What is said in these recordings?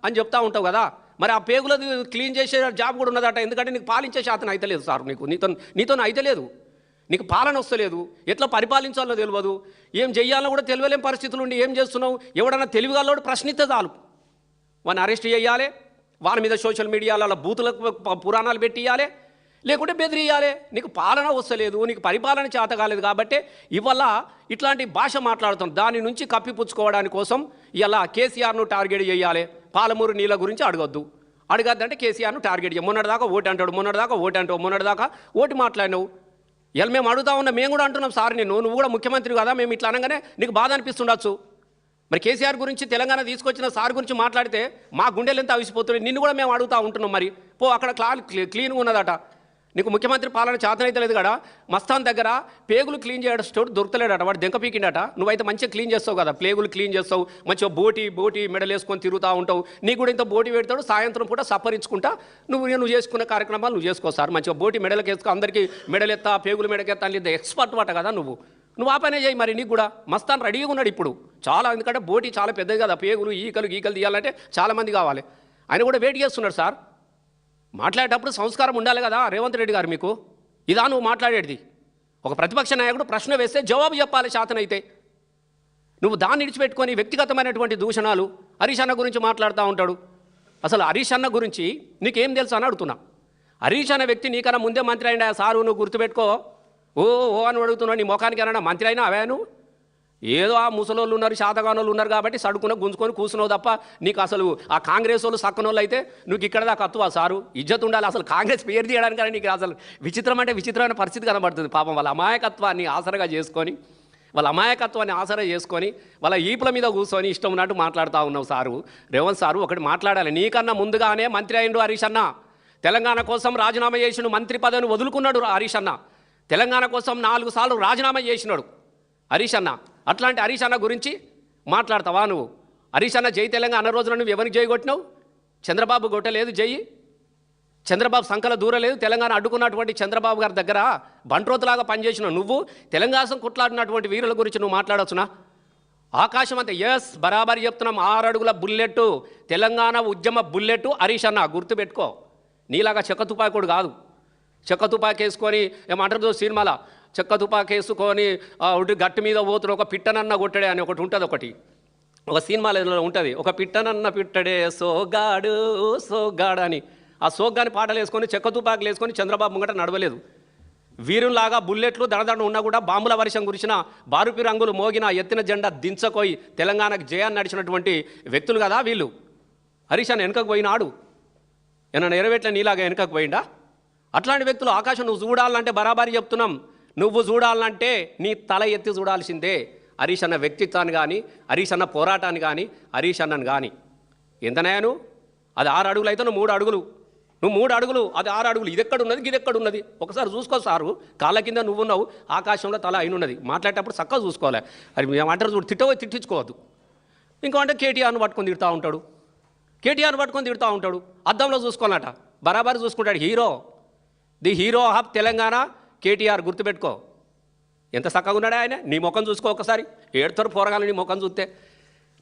అని చెప్తా ఉంటావు కదా. మరి ఆ పేగులది క్లీన్ చేసే జాబ్ కూడా ఉన్నదట. ఎందుకంటే నీకు పాలించే శాతం అయితే లేదు సార్. నీతో అయితే లేదు. నీకు పాలన వస్తలేదు, ఎట్లా పరిపాలించాలో తెలియదు, ఏం చెయ్యాలో కూడా తెలియలేని పరిస్థితులు ఉండి ఏం చేస్తున్నావు. ఎవడన్నా తెలివిగాలోడు ప్రశ్నిస్తే చాలు వాడిని అరెస్ట్ చేయాలి, వాని మీద సోషల్ మీడియాలో బూతులకు పురాణాలు పెట్టియాలి, లేకుంటే బెదిరియాలి. నీకు పాలన వస్తలేదు, నీకు పరిపాలన చేత కాలేదు కాబట్టి ఇవాళ ఇట్లాంటి భాష మాట్లాడుతాం. దాని నుంచి కప్పిపుచ్చుకోవడానికి కోసం ఇలా కేసీఆర్ను టార్గెట్ చేయాలి. పాలమూరు నీళ్ళ గురించి అడగద్దంటే కేసీఆర్ను టార్గెట్ చేయ. మొన్నటిదాకా ఓటు అంటాడు, మొన్నటిదాకా ఓటు మాట్లాడినావు. ఇలా మేము అడుగుతా ఉన్నాం, మేము కూడా అంటున్నాం సార్ నువ్వు కూడా ముఖ్యమంత్రి కదా, మేము ఇట్లా అనగానే నీకు బాధ అనిపిస్తుండొచ్చు. మరి కేసీఆర్ గురించి తెలంగాణ తీసుకొచ్చిన సార్ గురించి మాట్లాడితే మా గుండెలు ఎంత అవిసిపోతున్నాయి. నిన్ను కూడా మేము అడుగుతూ ఉంటున్నాం. మరి అక్కడ క్లీన్గా ఉన్నదట. నీకు ముఖ్యమంత్రి పాలన చేతనైతే లేదు కదా. మస్తాన్ దగ్గర పేగులు క్లీన్ చేయడం స్టోర్ దొరకలేడట, వాడు దెంక పీకిండట. నువ్వైతే మంచిగా క్లీన్ చేస్తావు కదా, ప్లేగులు క్లీన్ చేస్తావు, మంచిగా బోటి మెడలు వేసుకొని తిరుగుతూ ఉంటావు. నీకు కూడా ఇంత బోటి పెడతాడు, సాయంత్రం పూట సపరించుకుంటా నువ్వు చేసుకున్న కార్యక్రమాలు నువ్వు చేసుకో సార్. మంచిగా బోటి మెడలకు వేసుకో, అందరికీ మెడలెత్తా పేగులు మెడకెత్తా అని ఎక్స్పర్ట్ వాట కదా నువ్వు ఆ పనే చేయి. మరి నీకు కూడా మస్తాన్ రెడీగా ఉన్నాడు ఇప్పుడు చాలా. ఎందుకంటే బోటి చాలా పెద్దది కదా, పేగులు గీకలు తీయాలంటే చాలామంది కావాలి. ఆయన కూడా వెయిట్ చేస్తున్నాడు సార్. మాట్లాడేటప్పుడు సంస్కారం ఉండాలి కదా రేవంత్ రెడ్డి గారు. మీకు ఇదా నువ్వు మాట్లాడేది? ఒక ప్రతిపక్ష నాయకుడు ప్రశ్న వేస్తే జవాబు చెప్పాలి శాతనైతే. నువ్వు దాన్ని విడిచిపెట్టుకొని వ్యక్తిగతమైనటువంటి దూషణాలు హరీష్ అన్న గురించి మాట్లాడుతూ ఉంటాడు. అసలు హరీష్ అన్న గురించి నీకేం తెలుసు అని అడుగుతున్నా. హరీష్ అన్న వ్యక్తి నీకన్నా ముందే మంత్రి అయినా సారు, నువ్వు గుర్తుపెట్టుకో. ఓ అని అడుగుతున్నావు. నీ ముఖానికి ఏమన్నా మంత్రి అయినా అవే నువ్వు? ఏదో ఆ ముసలోళ్ళు ఉన్నారు, శాతగానోళ్ళు ఉన్నారు కాబట్టి సడుకున్న గుంజుకొని కూర్చున్నావు తప్ప నీకు అసలు ఆ కాంగ్రెస్ వాళ్ళు సక్కనోళ్ళు అయితే నువ్వు ఇక్కడ దాకా అత్తువా సారు? ఇజ్జత్ ఉండాలి. అసలు కాంగ్రెస్ పేరు తీయడానికి నీకు అసలు విచిత్రమైన పరిస్థితి కనబడుతుంది. పాపం వాళ్ళ అమాయకత్వాన్ని ఆసరగా చేసుకొని వాళ్ళ ఈపుల మీద కూర్చొని ఇష్టం ఉన్నట్టు మాట్లాడుతూ ఉన్నావు సారు. రేవంత్ సారు ఒకటి మాట్లాడాలి. నీకన్నా ముందుగానే మంత్రి అయిండు హరీష్ అన్న. తెలంగాణ కోసం రాజీనామా చేసిండు, మంత్రి పదవిని వదులుకున్నాడు హరీష్ అన్న. తెలంగాణ కోసం 4 సార్లు రాజీనామా చేసినాడు హరీష్ అన్న. అట్లాంటి హరీష్ అన్న గురించి మాట్లాడతావా నువ్వు? హరీష్ అన్న జై తెలంగాణ అన్న రోజున నువ్వు ఎవరికి జై కొట్టినావు? చంద్రబాబు కొట్టలేదు జై. చంద్రబాబు సంకల దూరలేదు. తెలంగాణ అడ్డుకున్నటువంటి చంద్రబాబు గారి దగ్గర బంట్రోతులాగా పనిచేసినావు. నువ్వు తెలంగాణ కొట్లాడినటువంటి వీరుల గురించి నువ్వు మాట్లాడవచ్చునా? ఆకాశం అంతే. ఎస్, బరాబరి చెప్తున్నాం. 6 అడుగుల బుల్లెట్టు, తెలంగాణ ఉద్యమ బుల్లెట్టు హరీష్ అన్న. గుర్తుపెట్టుకో. నీలాగా చెక్క తుపాకుడు కాదు. చెక్క తుపాకి వేసుకొని ఏమంటారు సినిమాలో, చెక్క తుపాకి వేసుకొని గట్టు మీద పోతున్న ఒక పిట్టనన్న కొట్టడే అని ఒకటి ఉంటుంది. ఒక సినిమాలో ఉంటుంది, ఒక పిట్టనన్న పిట్టడే సోగాడు అని. ఆ సోగ్గాని పాటలు వేసుకొని చెక్క తుపాకులు వేసుకొని చంద్రబాబు ముంగట నడవలేదు. వీరులాగా బుల్లెట్లు దడదడ ఉన్నా కూడా బాంబుల వర్షం కురిసిన, బారుపి రంగులు మోగిన, ఎత్తిన జెండా దించకోయి తెలంగాణకు జయాన్ని నడిచినటువంటి వ్యక్తులు కదా వీళ్ళు. హరీష్ అన్న వెనుకకు పోయినాడు, ఏమన్నా నెరవేట్ల నీలాగా వెనుకకు పోయిందా? అట్లాంటి వ్యక్తులు ఆకాశం నువ్వు చూడాలంటే బరాబరి చెప్తున్నాం. నువ్వు చూడాలంటే నీ తల ఎత్తి చూడాల్సిందే. హరీష్ అన్న వ్యక్తిత్వాన్ని కానీ, హరీష్ అన్న పోరాటాన్ని కానీ, హరీష్ అన్నను కానీ. ఎంతనయాను? అది 6 అడుగులు అయితే నువ్వు 3 అడుగులు, నువ్వు 3 అడుగులు, అది 6 అడుగులు. ఇది ఎక్కడున్నది, ఇది ఎక్కడున్నది? ఒకసారి చూసుకో సారు. కాళ్ళ కింద నువ్వున్నావు, ఆకాశంలో తల అయినున్నది. మాట్లాడేటప్పుడు చక్కగా చూసుకోవాలి. అది మేమంటారు చూడు, తిట్టించుకోవద్దు. ఇంకోంటే కేటీఆర్ను పట్టుకొని తిడుతూ ఉంటాడు. అద్దంలో చూసుకోనట బరాబరి చూసుకుంటాడు. The hero of Telangana KTR. గుర్తుపెట్టుకో. ఎంత చక్కగా ఉన్నాడే ఆయన. నీ ముఖం చూసుకో ఒకసారి. ఏడుతారు పోరగాలు నీ ముఖం చూస్తే.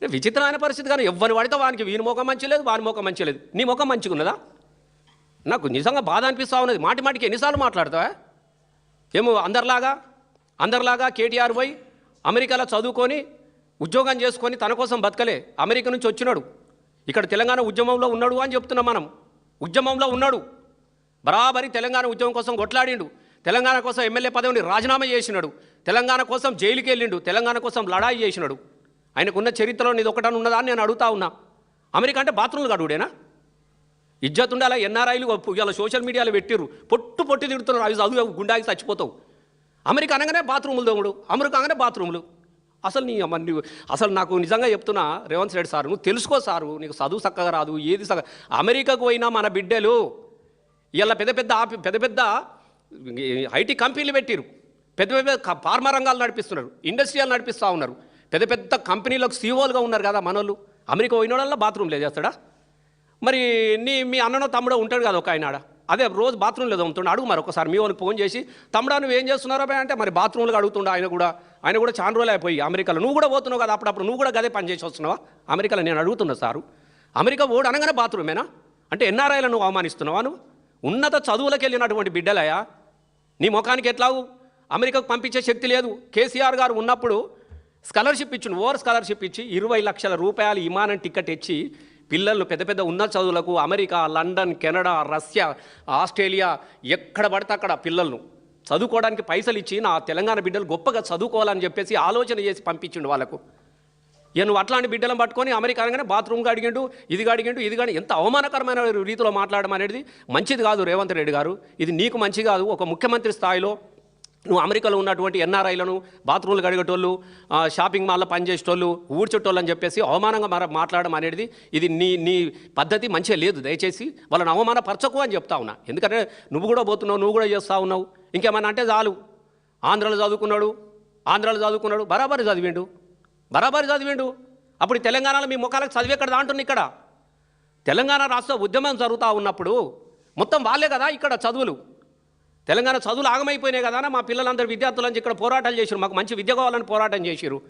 విచిత్రమైన పరిస్థితి. కానీ ఎవరిని పడితే వానికి వీని ముఖం మంచి లేదు, వాని ముఖం మంచి లేదు. నీ ముఖం మంచిగా ఉన్నదా? నాకు నిజంగా బాధ అనిపిస్తూ ఉన్నది. మాటికి ఎన్నిసార్లు మాట్లాడతావా? ఏమో అందరిలాగా కేటీఆర్ పోయి అమెరికాలో చదువుకొని ఉద్యోగం చేసుకొని తన కోసం బతకలే. అమెరికా నుంచి వచ్చినాడు, ఇక్కడ తెలంగాణ ఉద్యమంలో ఉన్నాడు అని చెప్తున్నాం మనం. ఉద్యమంలో ఉన్నాడు, బరాబరి తెలంగాణ ఉద్యమం కోసం కొట్లాడిండు. తెలంగాణ కోసం ఎమ్మెల్యే పదవిని రాజీనామా చేసినాడు. తెలంగాణ కోసం జైలుకి వెళ్ళిండు. తెలంగాణ కోసం లడాయి చేసినాడు. ఆయనకున్న చరిత్రలో నీది ఒకటని ఉన్నదా అని నేను అడుగుతా ఉన్నా. అమెరికా అంటే బాత్రూమ్లు గడువుడేనా? ఇజ్జత్ ఉండాలా? ఎన్ఆర్ఐలు ఇలా సోషల్ మీడియాలో పెట్టిర్రు, పొట్టి తిడుతున్నారు. అవి చదువు గుండాకి చచ్చిపోతావు. అమెరికా అనగానే బాత్రూములు దోముడు, అమెరికా అనగానే బాత్రూములు. అసలు నాకు నిజంగా చెప్తున్నా రేవంత్ రెడ్డి సారు, నువ్వు తెలుసుకో సారు. నీకు చదువు చక్కగా రాదు, ఏది అమెరికాకు పోయినా మన బిడ్డలు ఇలా పెద్ద ఐటీ కంపెనీలు పెట్టిరు, పెద్ద ఫార్మా రంగాలు నడిపిస్తున్నారు, ఇండస్ట్రియల్ నడిపిస్తూ ఉన్నారు, పెద్ద కంపెనీలకు సీఓలుగా ఉన్నారు కదా మనోళ్ళు. అమెరికా పోయినోళ్ళ బాత్రూమ్ లేదు చేస్తాడా? మరి మీ అన్ననో తమ్ముడో ఉంటాడు కదా ఒక ఆయన, అదే రోజు బాత్రూమ్ లేదు అమ్ముతుండే. అడుగు మరి ఒకసారి మీ వాళ్ళకి ఫోన్ చేసి, తమ్ముడా నువ్వు ఏం చేస్తున్నారో అంటే మరి బాత్రూమ్లు అడుగుతుండే. ఆయన కూడా చాలా రోజులు అయిపోయి అమెరికాలో. నువ్వు కూడా పోతున్నావు కదా అప్పుడప్పుడు, నువ్వు కూడా గదే పని చేసి వస్తున్నావా అమెరికాలో? నేను అడుగుతున్నా సారు. అమెరికా ఓడు అనగానే బాత్రూమేనా? అంటే ఎన్ఆర్ఐలను నువ్వు అవమానిస్తున్నావా? నువ్వు ఉన్నత చదువులకు వెళ్ళినటువంటి బిడ్డలయా, నీ ముఖానికి ఎట్లావు అమెరికాకు పంపించే శక్తి లేదు. కేసీఆర్ గారు ఉన్నప్పుడు స్కాలర్షిప్ ఇచ్చిండు, ఓవర్ స్కాలర్షిప్ ఇచ్చి 20 లక్షల రూపాయలు విమానం టికెట్ ఇచ్చి పిల్లలను పెద్ద పెద్ద ఉన్నత చదువులకు America, London, Canada, Russia, Australia ఎక్కడ పడితే అక్కడ పిల్లలను చదువుకోవడానికి పైసలు ఇచ్చి నా తెలంగాణ బిడ్డలు గొప్పగా చదువుకోవాలని చెప్పేసి ఆలోచన చేసి పంపించిండు వాళ్ళకు. ఇక నువ్వు అట్లాంటి బిడ్డలను పట్టుకొని అమెరికా అనగానే బాత్రూమ్గా అడిగిండు, ఇదిగా అడిగిండు, ఇది కానీ ఎంత అవమానకరమైన రీతిలో మాట్లాడడం అనేది మంచిది కాదు రేవంత్ రెడ్డి గారు. ఇది నీకు మంచి కాదు. ఒక ముఖ్యమంత్రి స్థాయిలో నువ్వు అమెరికాలో ఉన్నటువంటి ఎన్ఆర్ఐలను బాత్రూమ్లు కడిగేటోళ్ళు, షాపింగ్ మాల్లో పనిచేసేటోళ్ళు, ఊడ్చేటోళ్ళు అని చెప్పేసి అవమానంగా మాట్లాడడం అనేది ఇది నీ పద్ధతి మంచిగా లేదు. దయచేసి వాళ్ళని అవమానపరచకు అని చెప్తా ఉన్నా. ఎందుకంటే నువ్వు కూడా పోతున్నావు, నువ్వు కూడా చేస్తూ ఉన్నావు. ఇంకేమన్నా అంటే చాలు, ఆంధ్రాలో చదువుకున్నాడు, బరాబరి చదివిండు. అప్పుడు తెలంగాణలో మీ ముఖాలకు చదివేక్కడ అంటున్నా. ఇక్కడ తెలంగాణ రాష్ట్ర ఉద్యమం జరుగుతూ ఉన్నప్పుడు మొత్తం వాళ్ళే కదా ఇక్కడ చదువులు, తెలంగాణ చదువులు ఆగమైపోయినాయి కదా. మా పిల్లలందరూ విద్యార్థులని ఇక్కడ పోరాటాలు చేశారు, మాకు మంచి విద్య కావాలని పోరాటం చేశారు.